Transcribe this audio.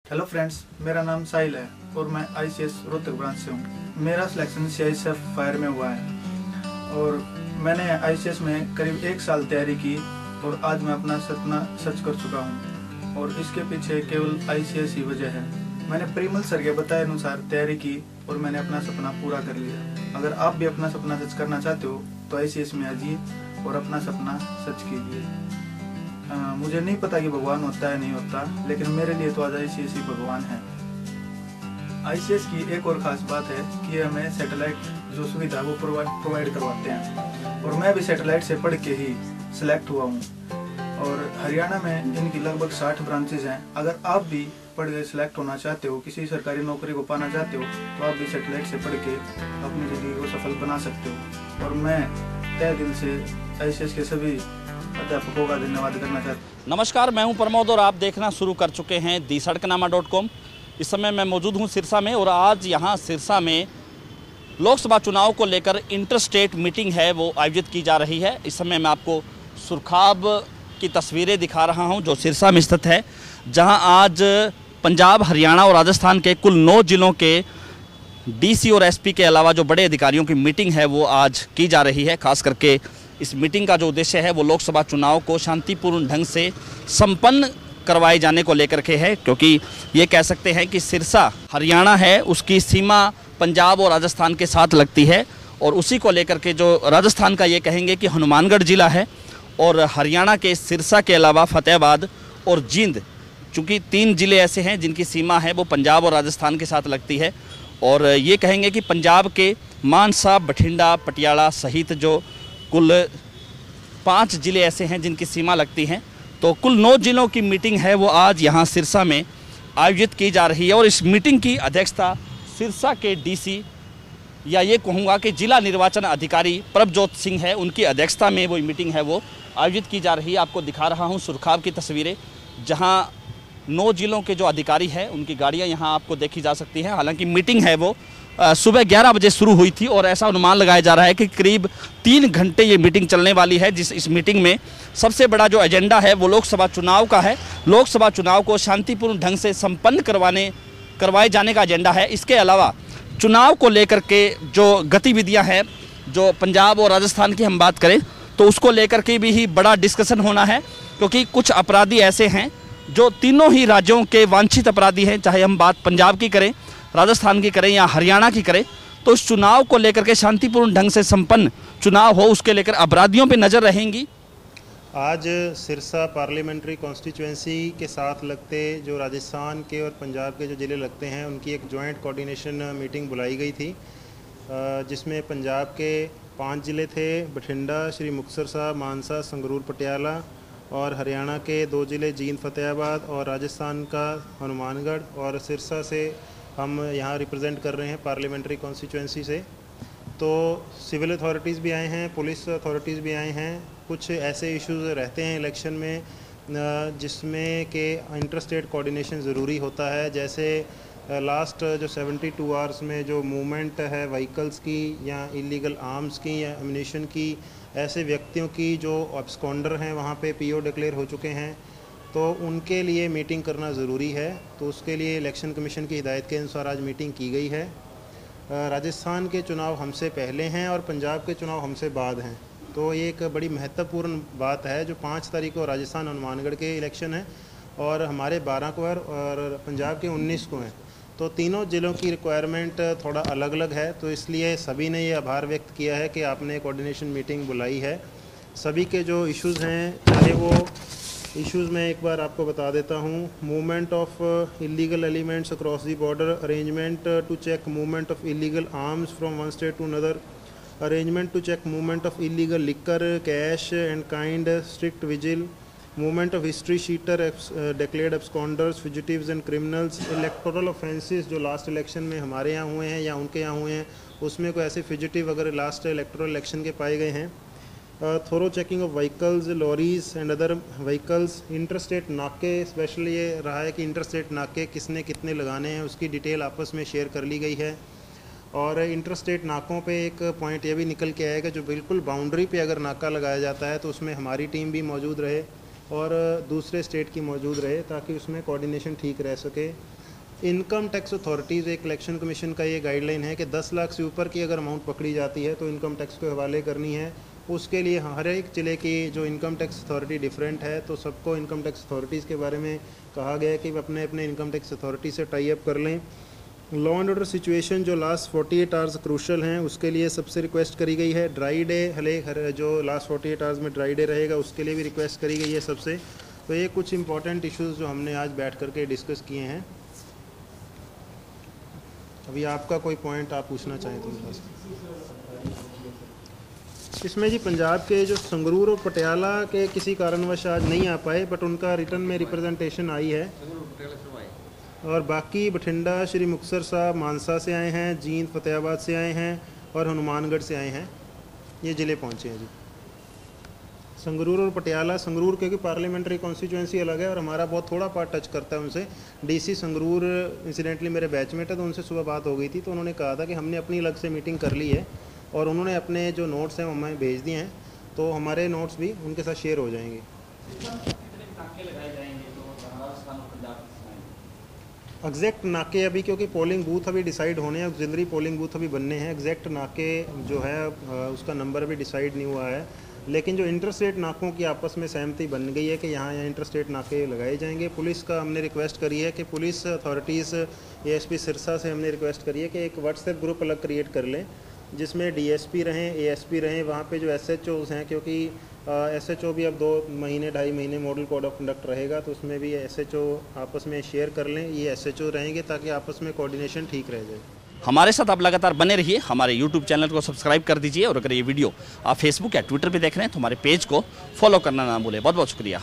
Hello friends, मेरा नाम साहिल है और मैं आईसीएस रोहतक ब्रांच से हूँ। मेरा सिलेक्शन सीआईएसएफ फायर में हुआ है और मैंने आईसीएस में करीब 1 साल तैयारी की और आज मैं अपना सपना सच कर चुका हूँ और इसके पीछे केवल आईसीएस ही वजह है। मैंने परिमल सर के बताए अनुसार तैयारी की और मैंने अपना सपना पूरा कर लिया। अगर आप भी अपना सपना सच करना चाहते हो तो आईसीएस में आइए और अपना सपना सच कीजिए। मुझे नहीं पता कि भगवान होता है नहीं होता, लेकिन मेरे लिए तो आज आईसीएस ही भगवान है। आईसीएस की एक और खास बात है कि हमें सैटेलाइट जो सुविधा वो प्रोवाइड करवाते हैं और मैं भी सैटेलाइट से पढ़ के ही सिलेक्ट हुआ हूँ। और हरियाणा में इनकी लगभग 60 ब्रांचेज हैं। अगर आप भी पढ़ के सिलेक्ट होना चाहते हो, किसी सरकारी नौकरी को पाना चाहते हो, तो आप भी सैटेलाइट से पढ़ के अपनी जिंदगी को सफल बना सकते हो। और मैं तहे दिल से आईसीएस के सभी अध्यापकों का धन्यवाद करना चाहता हूँ। नमस्कार, मैं हूं प्रमोद और आप देखना शुरू कर चुके हैं दी-सड़कनामा.com। इस समय मैं मौजूद हूं सिरसा में और आज यहां सिरसा में लोकसभा चुनाव को लेकर इंटर स्टेट मीटिंग है वो आयोजित की जा रही है। इस समय मैं आपको सुरखाब की तस्वीरें दिखा रहा हूं जो सिरसा में स्थित है, जहां आज पंजाब, हरियाणा और राजस्थान के कुल 9 जिलों के डीसी और एसपी के अलावा जो बड़े अधिकारियों की मीटिंग है वो आज की जा रही है। खास करके इस मीटिंग का जो उद्देश्य है वो लोकसभा चुनाव को शांतिपूर्ण ढंग से संपन्न करवाए जाने को लेकर के है, क्योंकि ये कह सकते हैं कि सिरसा हरियाणा है, उसकी सीमा पंजाब और राजस्थान के साथ लगती है और उसी को लेकर के जो राजस्थान का ये कहेंगे कि हनुमानगढ़ जिला है और हरियाणा के सिरसा के अलावा फतेहाबाद और जींद, चूँकि 3 ज़िले ऐसे हैं जिनकी सीमा है वो पंजाब और राजस्थान के साथ लगती है। और ये कहेंगे कि पंजाब के मानसा, बठिंडा, पटियाला सहित जो कुल 5 ज़िले ऐसे हैं जिनकी सीमा लगती हैं, तो कुल 9 ज़िलों की मीटिंग है वो आज यहाँ सिरसा में आयोजित की जा रही है। और इस मीटिंग की अध्यक्षता सिरसा के डीसी या ये कहूँगा कि जिला निर्वाचन अधिकारी प्रभजोत सिंह है, उनकी अध्यक्षता में वो मीटिंग है वो आयोजित की जा रही है। आपको दिखा रहा हूँ सुरखाब की तस्वीरें, जहाँ 9 ज़िलों के जो अधिकारी हैं उनकी गाड़ियाँ यहाँ आपको देखी जा सकती हैं। हालांकि मीटिंग है वो सुबह 11 बजे शुरू हुई थी और ऐसा अनुमान लगाया जा रहा है कि करीब 3 घंटे ये मीटिंग चलने वाली है। इस मीटिंग में सबसे बड़ा जो एजेंडा है वो लोकसभा चुनाव का है। लोकसभा चुनाव को शांतिपूर्ण ढंग से संपन्न करवाए जाने का एजेंडा है। इसके अलावा चुनाव को लेकर के जो गतिविधियां हैं, जो पंजाब और राजस्थान की हम बात करें तो उसको लेकर के भी ही बड़ा डिस्कशन होना है, क्योंकि कुछ अपराधी ऐसे हैं जो तीनों ही राज्यों के वांछित अपराधी हैं। चाहे हम बात पंजाब की करें, राजस्थान की करें या हरियाणा की करें, तो इस चुनाव को लेकर के शांतिपूर्ण ढंग से संपन्न चुनाव हो उसके लेकर अपराधियों पे नज़र रहेंगी। आज सिरसा पार्लियामेंट्री कॉन्स्टिट्यूएंसी के साथ लगते जो राजस्थान के और पंजाब के जो ज़िले लगते हैं उनकी एक जॉइंट कोऑर्डिनेशन मीटिंग बुलाई गई थी, जिसमें पंजाब के 5 ज़िले थे, बठिंडा, श्री मुक्तसर साहब, मानसा, संगरूर, पटियाला, और हरियाणा के 2 ज़िले जींद, फतेहाबाद, और राजस्थान का हनुमानगढ़, और सिरसा से हम यहाँ रिप्रेजेंट कर रहे हैं पार्लियामेंट्री कॉन्स्टिट्यूएंसी से। तो सिविल अथॉरिटीज़ भी आए हैं, पुलिस अथॉरिटीज़ भी आए हैं। कुछ ऐसे इश्यूज़ रहते हैं इलेक्शन में जिसमें कि इंटर स्टेट कोऑर्डिनेशन ज़रूरी होता है, जैसे लास्ट जो 72 आवर्स में जो मूवमेंट है व्हीकल्स की या इलीगल आर्म्स की या एम्यूनिशन की, ऐसे व्यक्तियों की जो एब्सकॉन्डर हैं वहाँ पे पीओ डिक्लेयर हो चुके हैं, तो उनके लिए मीटिंग करना ज़रूरी है। तो उसके लिए इलेक्शन कमीशन की हिदायत के अनुसार आज मीटिंग की गई है। राजस्थान के चुनाव हमसे पहले हैं और पंजाब के चुनाव हमसे बाद हैं, तो ये एक बड़ी महत्वपूर्ण बात है। जो 5 तारीख को राजस्थान हनुमानगढ़ के इलेक्शन है और हमारे 12 को है और पंजाब के 19 को हैं, तो तीनों ज़िलों की रिक्वायरमेंट थोड़ा अलग अलग है। तो इसलिए सभी ने ये आभार व्यक्त किया है कि आपने कोऑर्डिनेशन मीटिंग बुलाई है। सभी के जो इश्यूज़ हैं, चाहे वो इश्यूज़ मैं एक बार आपको बता देता हूँ। Movement of illegal elements across the border, arrangement to check movement of illegal arms from one state to another, arrangement to check movement of illegal liquor, cash and kind, strict vigil, movement of history sheeter, declared absconders, fugitives and criminals, electoral offences जो last election में हमारे यहाँ हुए हैं या उनके यहाँ हुए हैं, उसमें कोई ऐसे फिजिटिव अगर लास्ट इलेक्टोरल इलेक्शन के पाए गए हैं, thorough checking of vehicles, lorries and other vehicles, inter state नाके, स्पेशली ये रहा है कि इंटर स्टेट नाके किसने कितने लगाने हैं उसकी डिटेल आपस में शेयर कर ली गई है। और इंटर स्टेट नाकों पे एक पॉइंट ये भी निकल के आया कि जो बिल्कुल बाउंड्री पे अगर नाका लगाया जाता है तो उसमें हमारी टीम भी मौजूद रहे और दूसरे स्टेट की मौजूद रहे, ताकि उसमें कोऑर्डिनेशन ठीक रह सके। इनकम टैक्स अथॉरिटीज़, एक इलेक्शन कमीशन का ये गाइडलाइन है कि 10 लाख से ऊपर की अगर अमाउंट पकड़ी जाती है तो इनकम टैक्स के हवाले करनी है। उसके लिए हर एक ज़िले की जो इनकम टैक्स अथॉरिटी डिफरेंट है, तो सबको इनकम टैक्स अथॉरिटीज़ के बारे में कहा गया है कि अपने अपने इनकम टैक्स अथॉरिटी से टाई अप कर लें। लॉ एंड ऑर्डर सिचुएशन जो लास्ट 48 आवर्स क्रूशल हैं, उसके लिए सबसे रिक्वेस्ट करी गई है। ड्राई डे हर जो लास्ट 48 आवर्स में ड्राई डे रहेगा, उसके लिए भी रिक्वेस्ट करी गई है सबसे। तो ये कुछ इंपॉर्टेंट इश्यूज़ जो हमने आज बैठ करके डिस्कस किए हैं। अभी आपका कोई पॉइंट आप पूछना चाहें तो मेरे पास। इसमें जी पंजाब के जो संगरूर और पटियाला के किसी कारणवश आज नहीं आ पाए, बट उनका रिटर्न में रिप्रेजेंटेशन आई है। और बाकी बठिंडा, श्री मुक्तसर साहब मानसा से आए हैं, जींद फतेहाबाद से आए हैं और हनुमानगढ़ से आए हैं। ये ज़िले पहुँचे हैं जी। संगरूर और पटियाला, संगरूर क्योंकि पार्लियामेंट्री कॉन्स्टिट्यूंसी अलग है और हमारा बहुत थोड़ा पार्ट टच करता है उनसे। डीसी संगरूर इंसिडेंटली मेरे बैचमेट है, तो उनसे सुबह बात हो गई थी, तो उन्होंने कहा था कि हमने अपनी अलग से मीटिंग कर ली है और उन्होंने अपने जो नोट्स हैं वो हमें भेज दिए हैं, तो हमारे नोट्स भी उनके साथ शेयर हो जाएंगे। एग्जैक्ट नाके अभी, क्योंकि पोलिंग बूथ अभी डिसाइड होने हैं, ऑक्सिलरी पोलिंग बूथ अभी बनने हैं। एग्जैक्ट नाके जो है उसका नंबर अभी डिसाइड नहीं हुआ है, लेकिन जो इंटरस्टेट नाकों की आपस में सहमति बन गई है कि यहाँ इंटरस्टेट नाके लगाए जाएंगे। पुलिस का हमने रिक्वेस्ट करी है कि पुलिस अथॉरिटीज़, एएसपी सिरसा से हमने रिक्वेस्ट करी है कि एक व्हाट्सएप ग्रुप अलग क्रिएट कर लें जिसमें डीएसपी रहें, एएसपी रहें, वहाँ पे जो एसएचओज़ हैं, क्योंकि एसएचओ भी अब 2 महीने 2.5 महीने मॉडल कोड ऑफ कंडक्ट रहेगा, तो उसमें भी एसएचओ आपस में शेयर कर लें। ये एसएचओ रहेंगे ताकि आपस में कोऑर्डिनेशन ठीक रह जाए। हमारे साथ आप लगातार बने रहिए, हमारे YouTube चैनल को सब्सक्राइब कर दीजिए और अगर ये वीडियो आप फेसबुक या ट्विटर पे देख रहे हैं तो हमारे पेज को फॉलो करना ना भूलें। बहुत बहुत शुक्रिया।